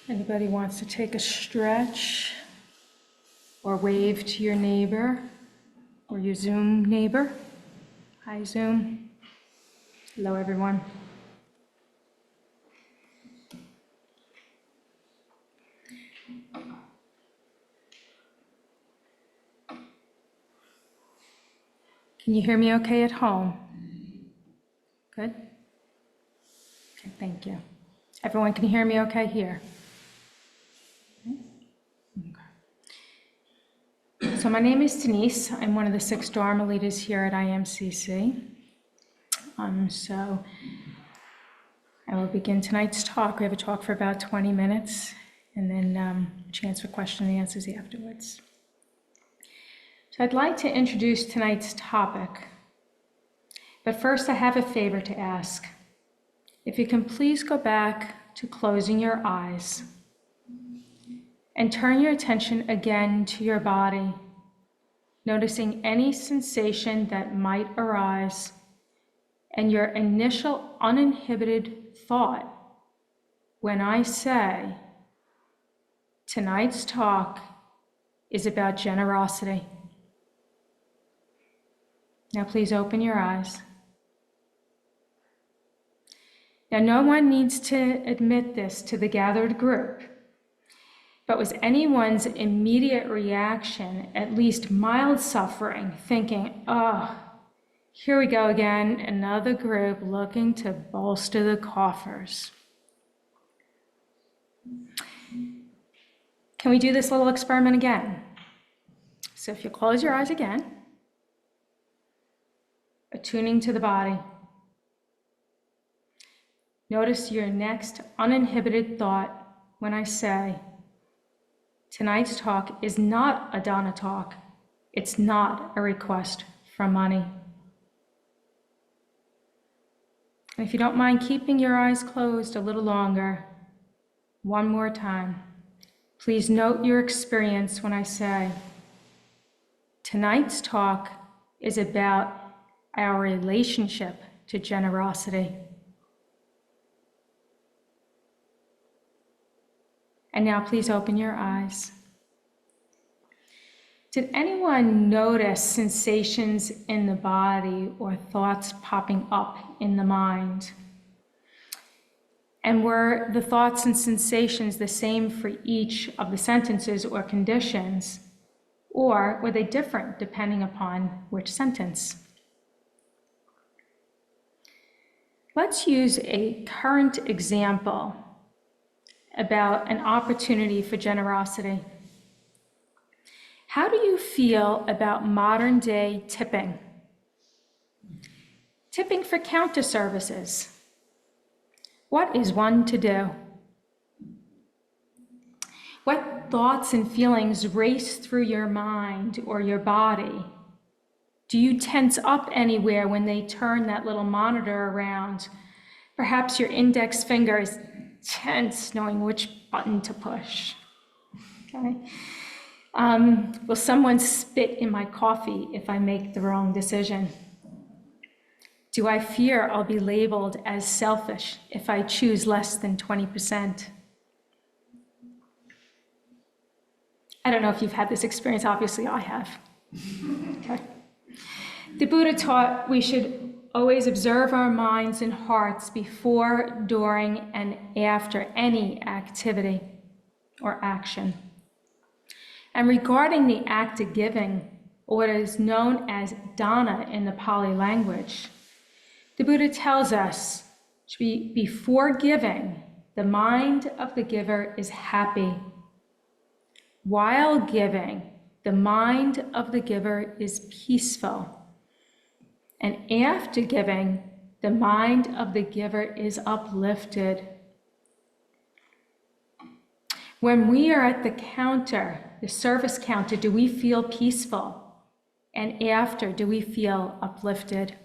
Anybody wants to take a stretch or wave to your neighbor or your Zoom neighbor? Hi, Zoom. Hello, everyone. Can you hear me okay at home? Good? Okay, thank you. Everyone can hear me okay here? Okay. So my name is Denise. I'm one of the 6 Dharma leaders here at IMCC. So I will begin tonight's talk. We have a talk for about 20 minutes, and then a chance for question and answers afterwards. So I'd like to introduce tonight's topic, but first I have a favor to ask. If you can please go back to closing your eyes and turn your attention again to your body, noticing any sensation that might arise and your initial uninhibited thought when I say, tonight's talk is about generosity. Now please open your eyes. Now no one needs to admit this to the gathered group, but was anyone's immediate reaction at least mild suffering, thinking, oh, here we go again, another group looking to bolster the coffers? Can we do this little experiment again? So if you close your eyes again, attuning to the body, notice your next uninhibited thought when I say, tonight's talk is not a Dana talk. It's not a request for money. And if you don't mind keeping your eyes closed a little longer, one more time, please note your experience when I say, tonight's talk is about our relationship to generosity. And now please open your eyes. Did anyone notice sensations in the body or thoughts popping up in the mind? And were the thoughts and sensations the same for each of the sentences or conditions, or were they different depending upon which sentence? Let's use a current example about an opportunity for generosity. How do you feel about modern day tipping? Tipping for counter services. What is one to do? What thoughts and feelings race through your mind or your body? Do you tense up anywhere when they turn that little monitor around? Perhaps your index finger is tense, knowing which button to push. Okay. Will someone spit in my coffee if I make the wrong decision? Do I fear I'll be labeled as selfish if I choose less than 20%? I don't know if you've had this experience. Obviously, I have. Okay. The Buddha taught we should always observe our minds and hearts before, during, and after any activity or action. And regarding the act of giving, or what is known as dana in the Pali language, the Buddha tells us to be before giving, the mind of the giver is happy. While giving, the mind of the giver is peaceful. And after giving, the mind of the giver is uplifted. When we are at the counter, the service counter, do we feel peaceful? And after, do we feel uplifted?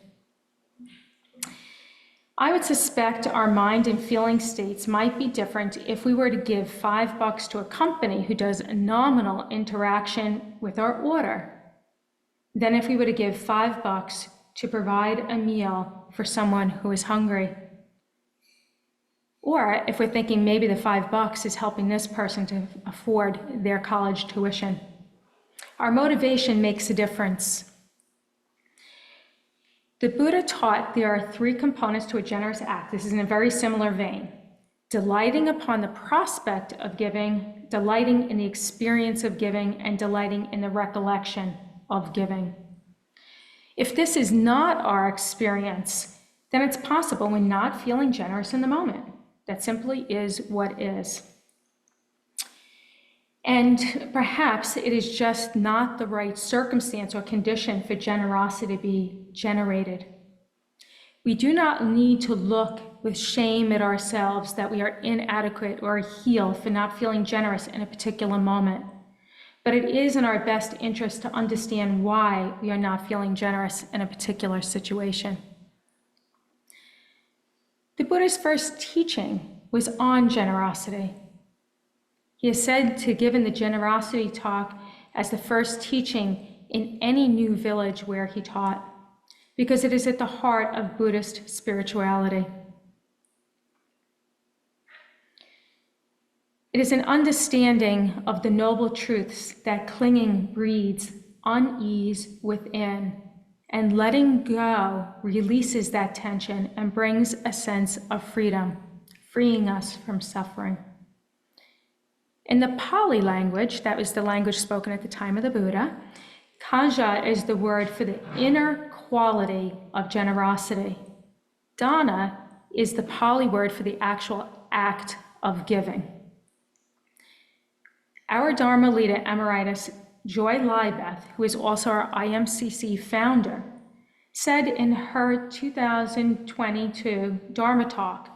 I would suspect our mind and feeling states might be different if we were to give $5 to a company who does a nominal interaction with our order than if we were to give $5 to provide a meal for someone who is hungry. Or if we're thinking maybe the $5 is helping this person to afford their college tuition. Our motivation makes a difference. The Buddha taught there are 3 components to a generous act. This is in a very similar vein. Delighting upon the prospect of giving, delighting in the experience of giving, and delighting in the recollection of giving. If this is not our experience, then it's possible we're not feeling generous in the moment. That simply is what is. And perhaps it is just not the right circumstance or condition for generosity to be generated. We do not need to look with shame at ourselves that we are inadequate or a heel for not feeling generous in a particular moment. But it is in our best interest to understand why we are not feeling generous in a particular situation. The Buddha's first teaching was on generosity. He is said to have given the generosity talk as the first teaching in any new village where he taught, because it is at the heart of Buddhist spirituality. It is an understanding of the noble truths that clinging breeds unease within, and letting go releases that tension and brings a sense of freedom, freeing us from suffering. In the Pali language, that was the language spoken at the time of the Buddha, kanja is the word for the inner quality of generosity. Dana is the Pali word for the actual act of giving. Our Dharma leader emeritus, Joy Libeth, who is also our IMCC founder, said in her 2022 Dharma talk,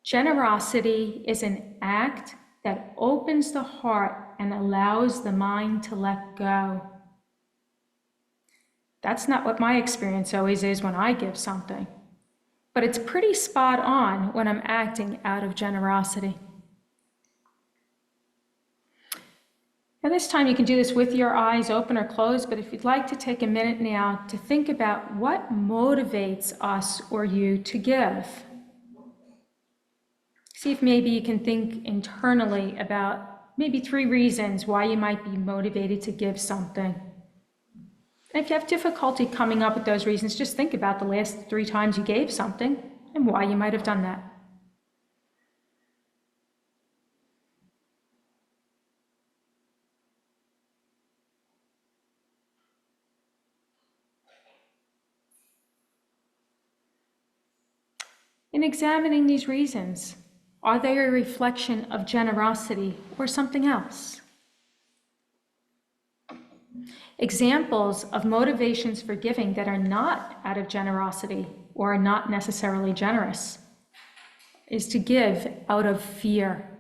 generosity is an act that opens the heart and allows the mind to let go. That's not what my experience always is when I give something, but it's pretty spot on when I'm acting out of generosity. Now this time you can do this with your eyes open or closed, but if you'd like to take a minute now to think about what motivates us or you to give. See if maybe you can think internally about maybe 3 reasons why you might be motivated to give something. And if you have difficulty coming up with those reasons, just think about the last 3 times you gave something and why you might have done that. In examining these reasons, are they a reflection of generosity or something else? Examples of motivations for giving that are not out of generosity or are not necessarily generous is to give out of fear,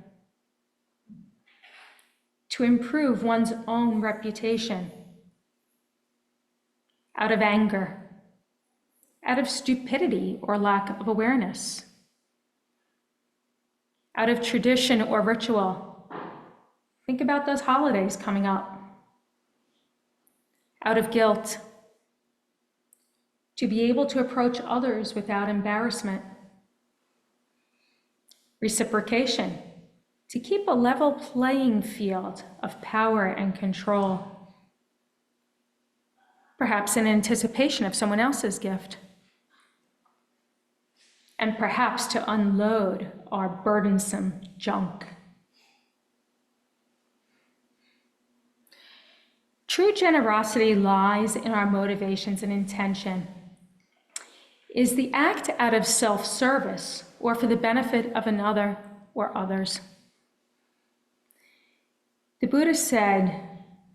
to improve one's own reputation, out of anger, out of stupidity or lack of awareness, out of tradition or ritual. Think about those holidays coming up. Out of guilt, to be able to approach others without embarrassment. Reciprocation, to keep a level playing field of power and control. Perhaps in anticipation of someone else's gift. And perhaps to unload our burdensome junk. True generosity lies in our motivations and intention. Is the act out of self-service or for the benefit of another or others? The Buddha said,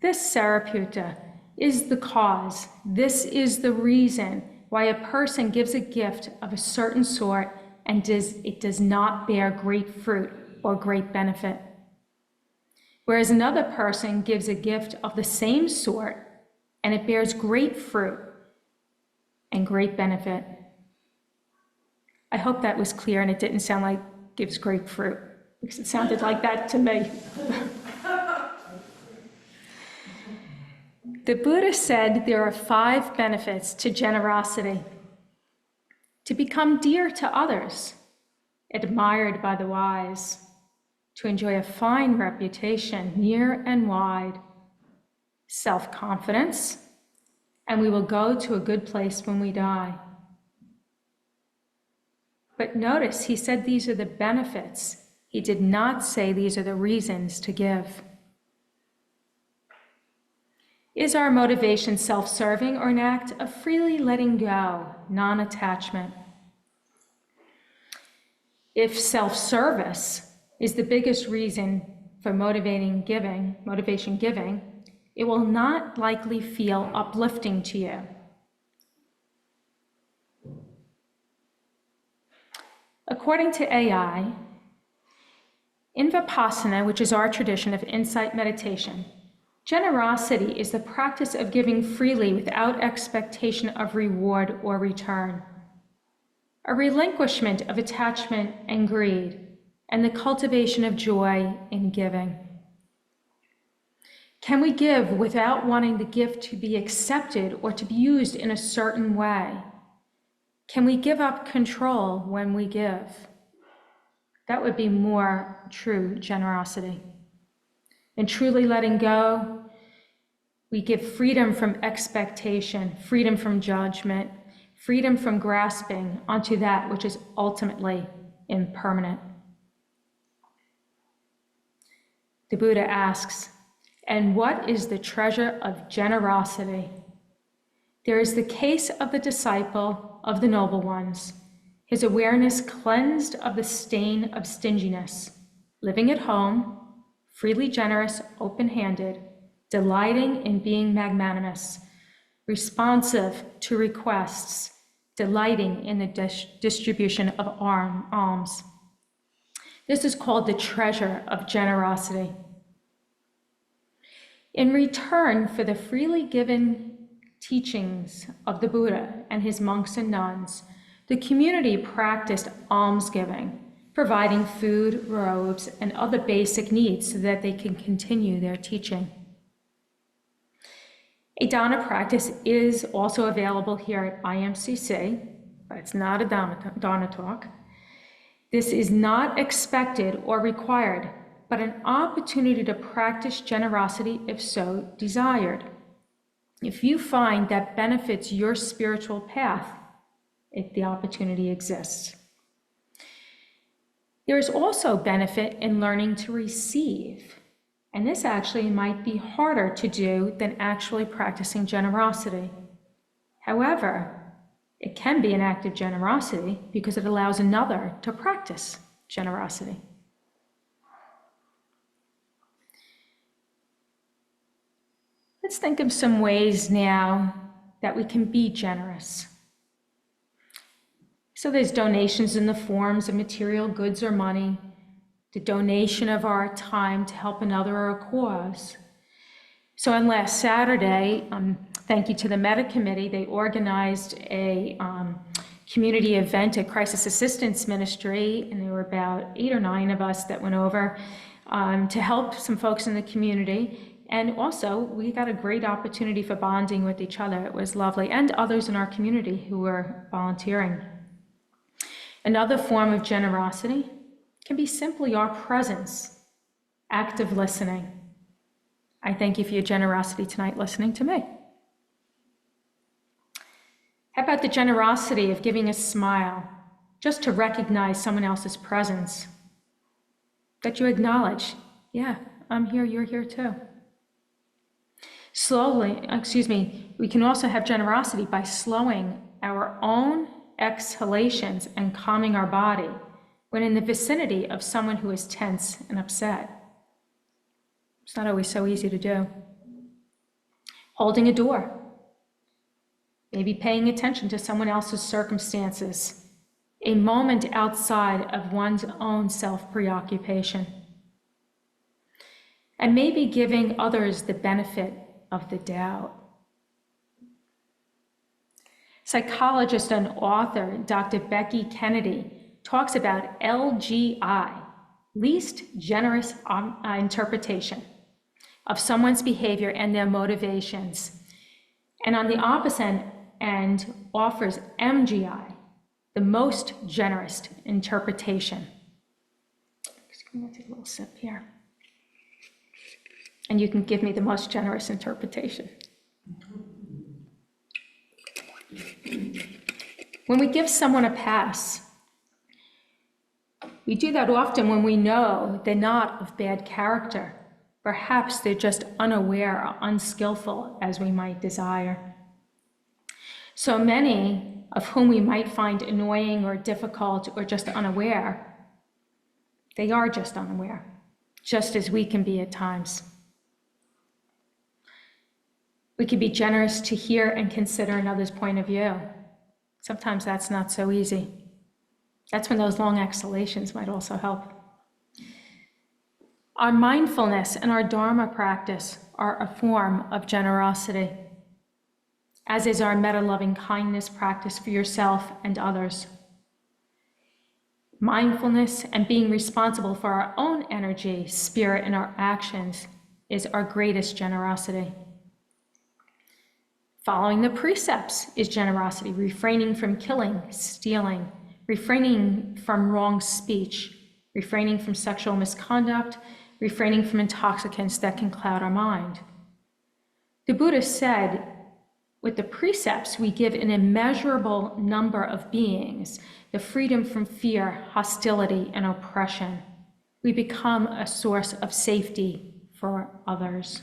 this Sariputta is the cause, this is the reason why a person gives a gift of a certain sort and it does not bear great fruit or great benefit. Whereas another person gives a gift of the same sort and it bears great fruit and great benefit. I hope that was clear and it didn't sound like gives great fruit, because it sounded like that to me. The Buddha said there are 5 benefits to generosity. To become dear to others, admired by the wise, to enjoy a fine reputation near and wide, self-confidence, and we will go to a good place when we die. But notice, he said these are the benefits. He did not say these are the reasons to give. Is our motivation self-serving or an act of freely letting go, non-attachment? If self-service is the biggest reason for motivation giving, it will not likely feel uplifting to you. According to AI, in Vipassana, which is our tradition of insight meditation, generosity is the practice of giving freely without expectation of reward or return, a relinquishment of attachment and greed, and the cultivation of joy in giving. Can we give without wanting the gift to be accepted or to be used in a certain way? Can we give up control when we give? That would be more true generosity. In truly letting go, we give freedom from expectation, freedom from judgment, freedom from grasping onto that which is ultimately impermanent. The Buddha asks, and what is the treasure of generosity? There is the case of the disciple of the noble ones, his awareness cleansed of the stain of stinginess, living at home, freely generous, open-handed, delighting in being magnanimous, responsive to requests, delighting in the distribution of alms. This is called the treasure of generosity. In return for the freely given teachings of the Buddha and his monks and nuns, the community practiced almsgiving, providing food, robes, and other basic needs so that they can continue their teaching. A dana practice is also available here at IMCC, but it's not a dana talk. This is not expected or required, but an opportunity to practice generosity if so desired. If you find that benefits your spiritual path, if the opportunity exists. There is also benefit in learning to receive, and this actually might be harder to do than actually practicing generosity. However, it can be an act of generosity because it allows another to practice generosity. Let's think of some ways now that we can be generous. So there's donations in the forms of material goods or money, the donation of our time to help another or a cause. So on last Saturday, thank you to the Meta Committee, they organized a community event at Crisis Assistance Ministry, and there were about 8 or 9 of us that went over to help some folks in the community. And also, we got a great opportunity for bonding with each other. It was lovely, and others in our community who were volunteering. Another form of generosity can be simply our presence, active listening. I thank you for your generosity tonight listening to me. How about the generosity of giving a smile, just to recognize someone else's presence? That you acknowledge, yeah, I'm here, you're here too. We can also have generosity by slowing our own exhalations and calming our body when in the vicinity of someone who is tense and upset. It's not always so easy to do. Holding a door, maybe paying attention to someone else's circumstances, a moment outside of one's own self-preoccupation, and maybe giving others the benefit of the doubt. Psychologist and author Dr. Becky Kennedy talks about LGI, least generous interpretation of someone's behavior and their motivations. And on the opposite end, offers MGI, the most generous interpretation. Just going to take a little sip here. And you can give me the most generous interpretation. When we give someone a pass, we do that often when we know they're not of bad character. Perhaps they're just unaware or unskillful as we might desire. So many of whom we might find annoying or difficult or just unaware, they are just unaware, just as we can be at times. We can be generous to hear and consider another's point of view. Sometimes that's not so easy. That's when those long exhalations might also help. Our mindfulness and our Dharma practice are a form of generosity, as is our metta-loving kindness practice for yourself and others. Mindfulness and being responsible for our own energy, spirit, and our actions is our greatest generosity. Following the precepts is generosity, refraining from killing, stealing, refraining from wrong speech, refraining from sexual misconduct, refraining from intoxicants that can cloud our mind. The Buddha said, with the precepts, we give an immeasurable number of beings the freedom from fear, hostility, and oppression. We become a source of safety for others.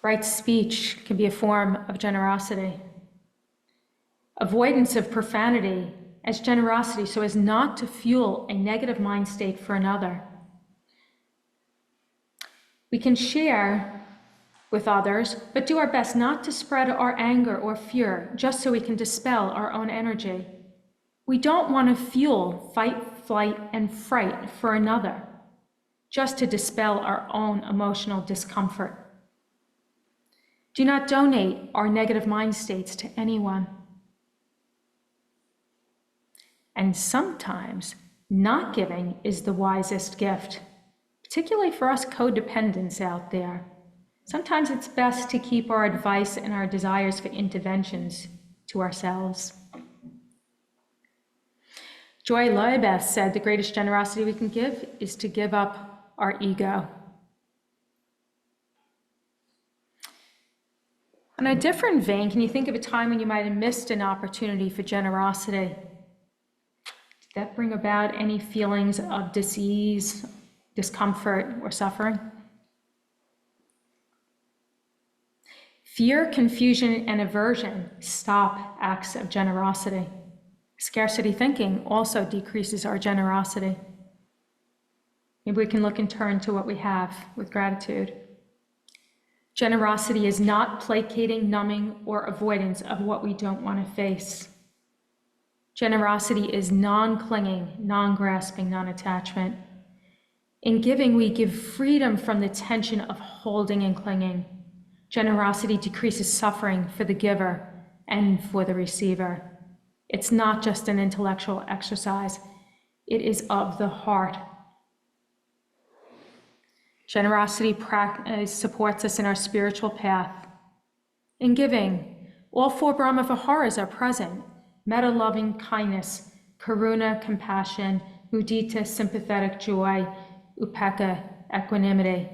Right speech can be a form of generosity. Avoidance of profanity as generosity so as not to fuel a negative mind state for another. We can share with others, but do our best not to spread our anger or fear just so we can dispel our own energy. We don't want to fuel fight, flight, and fright for another just to dispel our own emotional discomfort. Do not donate our negative mind states to anyone. And sometimes not giving is the wisest gift, particularly for us codependents out there. Sometimes it's best to keep our advice and our desires for interventions to ourselves. Joy Loibeth said the greatest generosity we can give is to give up our ego. On a different vein, can you think of a time when you might have missed an opportunity for generosity? Did that bring about any feelings of disease, discomfort, or suffering? Fear, confusion, and aversion stop acts of generosity. Scarcity thinking also decreases our generosity. Maybe we can look and turn to what we have with gratitude. Generosity is not placating, numbing, or avoidance of what we don't want to face. Generosity is non-clinging, non-grasping, non-attachment. In giving, we give freedom from the tension of holding and clinging. Generosity decreases suffering for the giver and for the receiver. It's not just an intellectual exercise, it is of the heart. Generosity supports us in our spiritual path. In giving, all four Brahma Viharas are present: metta, loving kindness, karuna, compassion, mudita, sympathetic joy, upekkha, equanimity.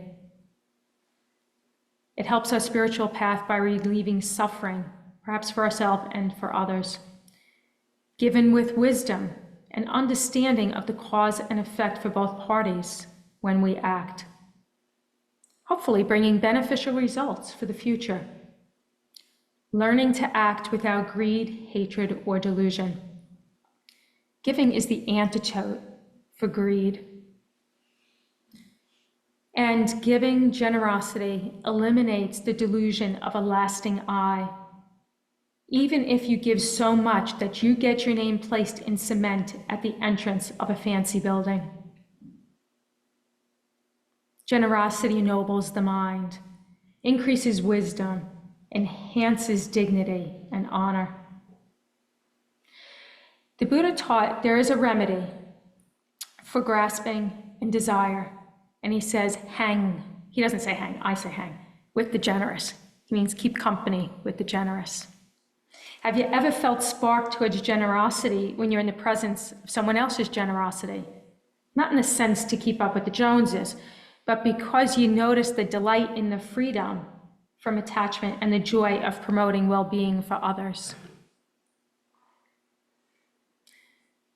It helps our spiritual path by relieving suffering, perhaps for ourselves and for others. Given with wisdom and understanding of the cause and effect for both parties when we act. Hopefully bringing beneficial results for the future. Learning to act without greed, hatred, or delusion. Giving is the antidote for greed. And giving generosity eliminates the delusion of a lasting I. Even if you give so much that you get your name placed in cement at the entrance of a fancy building. Generosity ennobles the mind, increases wisdom, enhances dignity and honor. The Buddha taught there is a remedy for grasping and desire, and he says hang. He doesn't say hang, I say hang, with the generous. He means keep company with the generous. Have you ever felt sparked towards generosity when you're in the presence of someone else's generosity? Not in the sense to keep up with the Joneses, but because you notice the delight in the freedom from attachment and the joy of promoting well-being for others.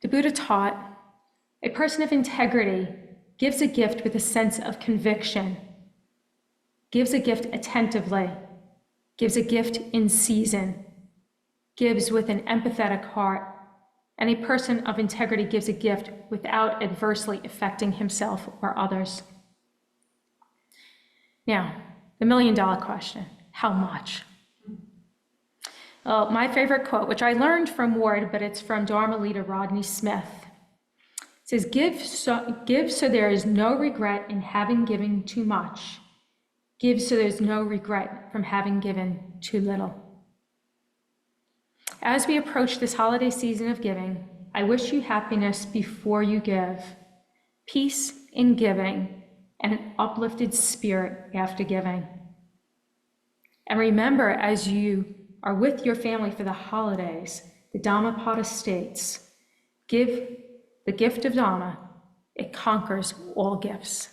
The Buddha taught, a person of integrity gives a gift with a sense of conviction, gives a gift attentively, gives a gift in season, gives with an empathetic heart, and a person of integrity gives a gift without adversely affecting himself or others. Now, the million-dollar question, how much? Well, my favorite quote, which I learned from Ward, but it's from Dharma leader Rodney Smith. It says, give so there is no regret in having given too much. Give so there's no regret from having given too little. As we approach this holiday season of giving, I wish you happiness before you give, peace in giving, and an uplifted spirit after giving. And remember, as you are with your family for the holidays, the Dhammapada states, give the gift of Dhamma, it conquers all gifts.